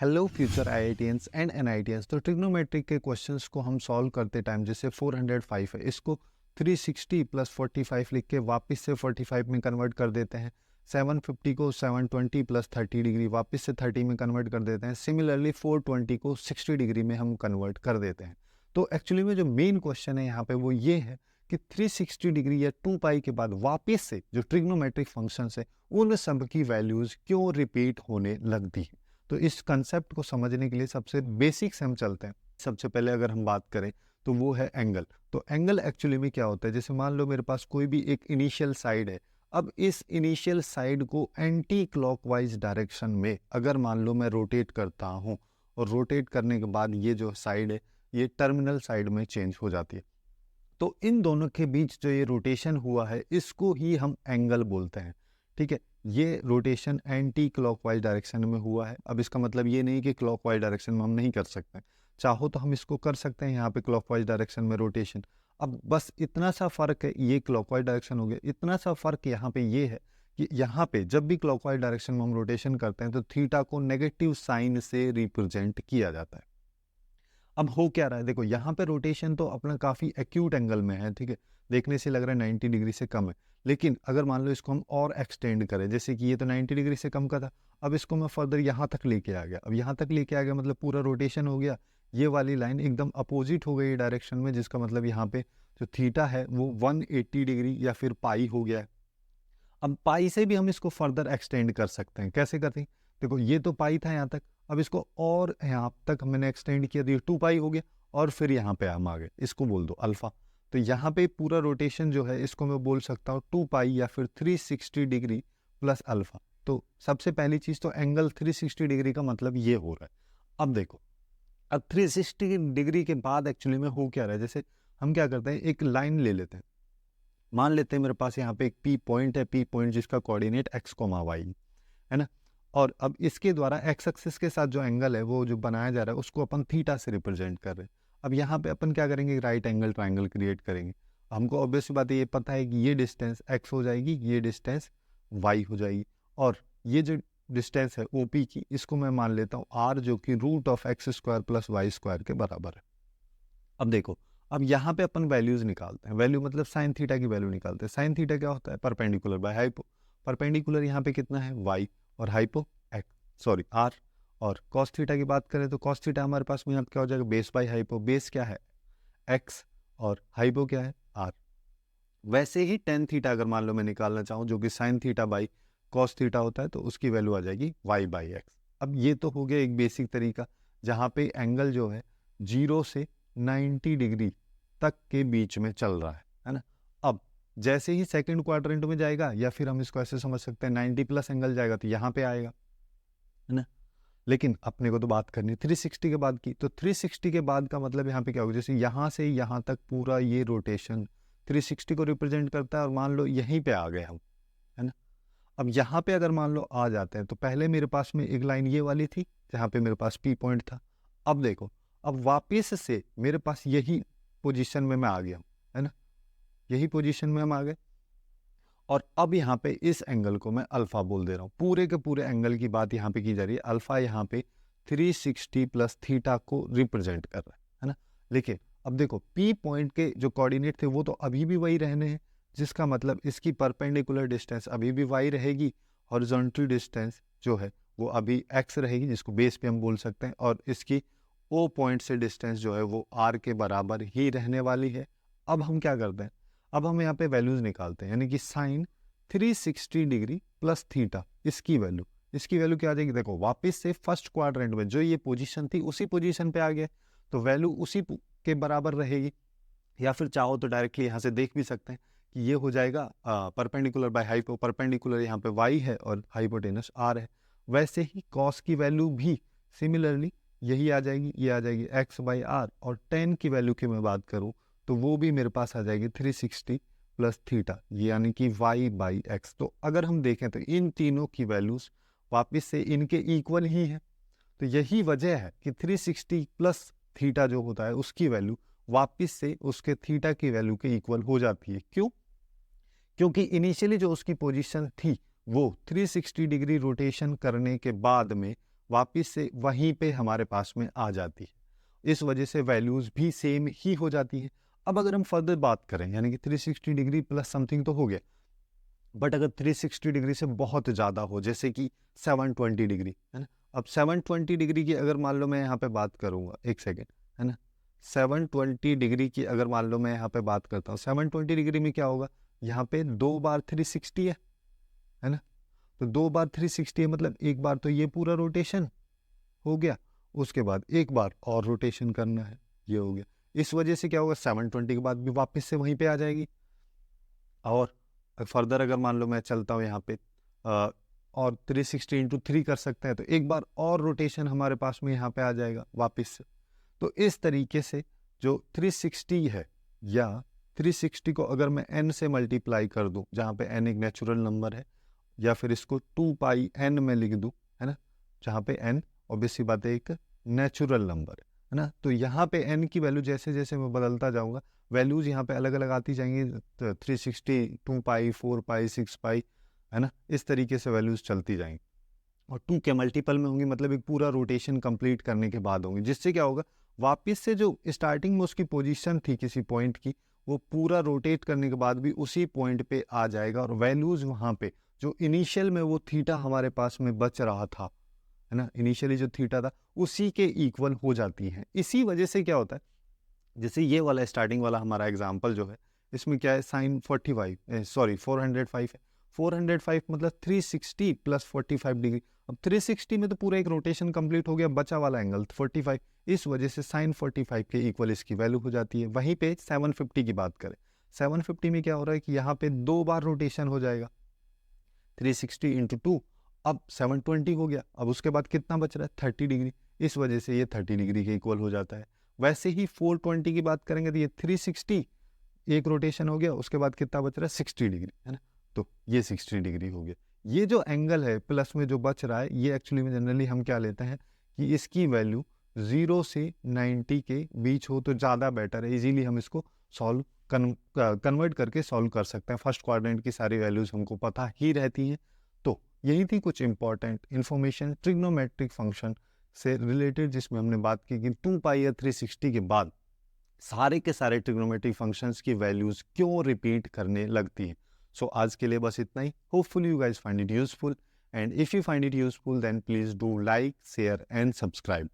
Hello future IITians and NITians. तो trigonometric के questions को हम सॉल्व करते टाइम जैसे 405 है, इसको 360 प्लस 45 लिख के वापस से 45 में कन्वर्ट कर देते हैं। 750 को 720 प्लस 30 डिग्री वापस से 30 में कन्वर्ट कर देते हैं। सिमिलरली 420 को 60 डिग्री में हम कन्वर्ट कर देते हैं। तो एक्चुअली में जो मेन क्वेश्चन है यहाँ पे वो ये है कि 360 डिग्री या 2 पाई के बाद वापस से जो ट्रिग्नोमेट्रिक फंक्शंस है उन सब की वैल्यूज क्यों रिपीट होने लगती है। तो इस कंसेप्ट को समझने के लिए सबसे बेसिक से हम चलते हैं। सबसे पहले अगर हम बात करें तो वो है एंगल। तो एंगल एक्चुअली में क्या होता है, जैसे मान लो मेरे पास कोई भी एक इनिशियल साइड है। अब इस इनिशियल साइड को एंटी क्लॉकवाइज डायरेक्शन में अगर मान लो मैं रोटेट करता हूँ और रोटेट करने के बाद ये जो साइड है ये टर्मिनल साइड में चेंज हो जाती है। तो इन दोनों के बीच जो ये रोटेशन हुआ है इसको ही हम एंगल बोलते हैं। ठीक है, ये रोटेशन एंटी क्लॉकवाइज डायरेक्शन में हुआ है। अब इसका मतलब ये नहीं कि क्लॉकवाइज डायरेक्शन में हम नहीं कर सकते, चाहो तो हम इसको कर सकते हैं यहाँ पे क्लॉकवाइज डायरेक्शन में रोटेशन। अब बस इतना सा फर्क है, ये क्लॉकवाइज डायरेक्शन हो गया, इतना सा फर्क यहाँ पे ये है कि यहाँ पे जब भी क्लॉकवाइज डायरेक्शन में हम रोटेशन करते हैं तो थीटा को नेगेटिव साइन से रिप्रेजेंट किया जाता है। अब हो क्या रहा है, देखो यहाँ पे रोटेशन तो अपना काफ़ी एक्यूट एंगल में है। ठीक है, देखने से लग रहा है 90 डिग्री से कम है, लेकिन अगर मान लो इसको हम और एक्सटेंड करें, जैसे कि ये तो 90 डिग्री से कम का था, अब इसको मैं फर्दर यहाँ तक लेके आ गया। अब यहाँ तक लेके आ गया मतलब पूरा रोटेशन हो गया, ये वाली लाइन एकदम अपोजिट हो गई डायरेक्शन में, जिसका मतलब यहाँ पे जो थीटा है वो 180 डिग्री या फिर पाई हो गया है। अब पाई से भी हम इसको फर्दर एक्सटेंड कर सकते हैं। कैसे करते हैं, देखो ये तो पाई था यहाँ तक, अब इसको और यहाँ तक मैंने एक्सटेंड किया तो ये 2 पाई हो गया, और फिर यहाँ पे हम आ गए, इसको बोल दो अल्फा। तो यहाँ पे पूरा रोटेशन जो है इसको मैं बोल सकता हूँ 2 पाई या फिर 360 डिग्री प्लस अल्फा। तो सबसे पहली चीज़ तो एंगल 360 डिग्री का मतलब ये हो रहा है। अब देखो, अब 360 डिग्री के बाद एक्चुअली में हो क्या रहा है, जैसे हम क्या करते हैं एक लाइन ले लेते हैं। मान लेते हैं मेरे पास यहाँ पे एक पी पॉइंट है, पी पॉइंट जिसका कोऑर्डिनेट एक्स कोमा वाई है ना। और अब इसके द्वारा एक्स एक्सिस के साथ जो एंगल है वो जो बनाया जा रहा है उसको अपन थीटा से रिप्रेजेंट कर रहे हैं। अब यहाँ पे अपन क्या करेंगे, राइट एंगल ट्राइंगल क्रिएट करेंगे। हमको ऑब्वियस बात है, ये पता है कि ये डिस्टेंस एक्स हो जाएगी, ये डिस्टेंस वाई हो जाएगी, और ये जो डिस्टेंस है ओपी की, इसको मैं मान लेता हूँ आर, जो कि root of x square plus y square के बराबर है। अब देखो, अब यहाँ पे अपन वैल्यूज निकालते हैं। वैल्यू मतलब साइन थीटा की वैल्यू निकालते हैं। साइन थीटा क्या होता है, परपेंडिकुलर बाय हाइपो। परपेंडिकुलर यहाँ पे कितना है, वाई, और हाइपो एक्स, सॉरी आर। और कॉस थीटा की बात करें तो कॉस थीटा हमारे पास में यहाँ पे क्या हो जाएगा, बेस बाय हाइपो। बेस क्या है, एक्स, और हाइपो क्या है, आर। वैसे ही टेन थीटा अगर मान लो मैं निकालना चाहूँ, जो कि sine theta by cos theta होता है, तो उसकी वैल्यू आ जाएगी वाई बाई एक्स। अब ये तो हो गया एक बेसिक तरीका, जहाँ पे एंगल जो है 0 से 90 डिग्री तक के बीच में चल रहा है ना। अब जैसे ही सेकंड क्वाड्रेंट में जाएगा, या फिर हम इसको ऐसे समझ सकते हैं 90 प्लस एंगल जाएगा तो यहाँ पे आएगा, है ना। लेकिन अपने को तो बात करनी 360 के बाद की, तो 360 के बाद का मतलब यहाँ पे क्या होगा, जैसे यहाँ से यहाँ तक पूरा ये रोटेशन 360 को रिप्रेजेंट करता है, और मान लो यहीं पे आ गए हम, है ना। अब यहाँ पे अगर मान लो आ जाते हैं, तो पहले मेरे पास में एक लाइन ये वाली थी जहाँ पे मेरे पास पी पॉइंट था। अब देखो, अब वापस से मेरे पास यही पोजीशन में मैं आ गया हूँ, है ना, यही पोजीशन में हम आ गए। और अब यहाँ पे इस एंगल को मैं अल्फा बोल दे रहा हूँ। पूरे के पूरे एंगल की बात यहाँ पे की जा रही है। अल्फा यहाँ पे 360 प्लस थीटा को रिप्रेजेंट कर रहा है ना। लेकिन अब देखो, पी पॉइंट के जो कोऑर्डिनेट थे वो तो अभी भी वही रहने हैं, जिसका मतलब इसकी परपेंडिकुलर डिस्टेंस अभी भी वाई रहेगी, हॉरिजॉन्टल डिस्टेंस जो है वो अभी एक्स रहेगी, जिसको बेस पे हम बोल सकते हैं, और इसकी ओ पॉइंट से डिस्टेंस जो है वो आर के बराबर ही रहने वाली है। अब हम क्या करते हैं, अब हम यहाँ पे वैल्यूज निकालते हैं, यानी कि साइन 360 डिग्री प्लस थीटा, इसकी वैल्यू क्या आ जाएगी, देखो वापस से फर्स्ट क्वाड्रेंट में जो ये पोजीशन थी उसी पोजीशन पे आ गए, तो वैल्यू उसी के बराबर रहेगी। या फिर चाहो तो डायरेक्टली यहाँ से देख भी सकते हैं कि ये हो जाएगा परपेंडिकुलर बाय हाइपो। परपेंडिकुलर यहाँ पे वाई है और हाइपोटेनस आर है। वैसे ही कॉस की वैल्यू भी सिमिलरली यही आ जाएगी, ये आ जाएगी एक्स बाई आर। और टेन की वैल्यू की मैं बात करूँ तो वो भी मेरे पास आ जाएगी 360 प्लस थीटा, यानी कि वाई बाई एक्स। तो अगर हम देखें तो इन तीनों की वैल्यूज वापस से इनके इक्वल ही है। तो यही वजह है कि 360 प्लस थीटा जो होता है उसकी वैल्यू वापस से उसके थीटा की वैल्यू के इक्वल हो जाती है। क्यों? क्योंकि इनिशियली जो उसकी पोजीशन थी वो 360 डिग्री रोटेशन करने के बाद में वापस से वहीं पे हमारे पास में आ जाती है। इस वजह से वैल्यूज़ भी सेम ही हो जाती हैं। अब अगर हम फर्दर बात करें, यानी कि 360 डिग्री प्लस समथिंग तो हो गया, बट अगर 360 डिग्री से बहुत ज़्यादा हो, जैसे कि 720 डिग्री, है ना। अब 720 डिग्री की अगर मान लो मैं यहाँ पे बात करूँगा, एक सेकेंड, है ना। 720 डिग्री की अगर मान लो मैं यहाँ पे बात करता हूँ, 720 डिग्री में क्या होगा, यहाँ पे 2 बार 360 है ना। तो 2 बार 360 है, मतलब एक बार तो ये पूरा रोटेशन हो गया, उसके बाद एक बार और रोटेशन करना है, ये हो गया। इस वजह से क्या होगा, 720 के बाद भी वापस से वहीं पे आ जाएगी। और फर्दर अगर मान लो मैं चलता हूँ यहाँ पे और 360 इंटू 3 कर सकते हैं, तो एक बार और रोटेशन हमारे पास में यहाँ पे आ जाएगा वापस से। तो इस तरीके से जो 360 है, या 360 को अगर मैं n से मल्टीप्लाई कर दूं, जहाँ पे n एक नेचुरल नंबर है, या फिर इसको 2 पाई n में लिख दूं, है ना, जहाँ पे n ऑब्वियसली बात है एक नेचुरल नंबर है ना। तो यहाँ पे n की वैल्यू जैसे जैसे मैं बदलता जाऊँगा, वैल्यूज़ यहाँ पे अलग अलग आती जाएंगी, 360, 2 पाई, 4 पाई, 6 पाई, है ना, इस तरीके से वैल्यूज़ चलती जाएंगी। और 2 के मल्टीपल में होंगी, मतलब एक पूरा रोटेशन कंप्लीट करने के बाद होंगी, जिससे क्या होगा, वापस से जो स्टार्टिंग में उसकी पोजीशन थी किसी पॉइंट की, वो पूरा रोटेट करने के बाद भी उसी पॉइंट पे आ जाएगा, और वैल्यूज़ वहाँ पे जो इनिशियल में वो थीटा हमारे पास में बच रहा था, है ना, इनिशियली जो थीटा था उसी के इक्वल हो जाती हैं। इसी वजह से क्या होता है, जैसे ये वाला स्टार्टिंग वाला हमारा एग्जाम्पल जो है, इसमें क्या है, साइन 405 है। 405 मतलब 360 प्लस 45 डिग्री। अब 360 में तो पूरा एक रोटेशन कंप्लीट हो गया, बचा वाला एंगल 45, इस वजह से साइन 45 के इक्वल इसकी वैल्यू हो जाती है। वहीं पे 750 की बात करें, 750 में क्या हो रहा है कि यहाँ पे 2 बार रोटेशन हो जाएगा, 360 इंटू 2, अब 720 हो गया। अब उसके बाद कितना बच रहा है, 30 डिग्री, इस वजह से ये 30 डिग्री के इक्वल हो जाता है। वैसे ही 420 की बात करेंगे तो ये 360, एक रोटेशन हो गया, उसके बाद कितना बच रहा है, 60 डिग्री, है ना। तो ये 60 डिग्री हो गया। ये जो एंगल है प्लस में जो बच रहा है, ये एक्चुअली में जनरली हम क्या लेते हैं कि इसकी वैल्यू 0 से 90 के बीच हो तो ज़्यादा बेटर है। इजीली हम इसको सॉल्व कन्वर्ट करके सॉल्व कर सकते हैं। फर्स्ट क्वाड्रेंट की सारी वैल्यूज़ हमको पता ही रहती हैं। तो यही थी कुछ इंपॉर्टेंट इन्फॉर्मेशन ट्रिग्नोमेट्रिक फंक्शन से रिलेटेड, जिसमें हमने बात की कि 2 पाई या 360 के बाद सारे के सारे ट्रिग्नोमेट्रिक फंक्शंस की वैल्यूज क्यों रिपीट करने लगती हैं। सो आज के लिए बस इतना ही। Hopefully you guys find it useful, and if you find it useful then please do like, share and subscribe.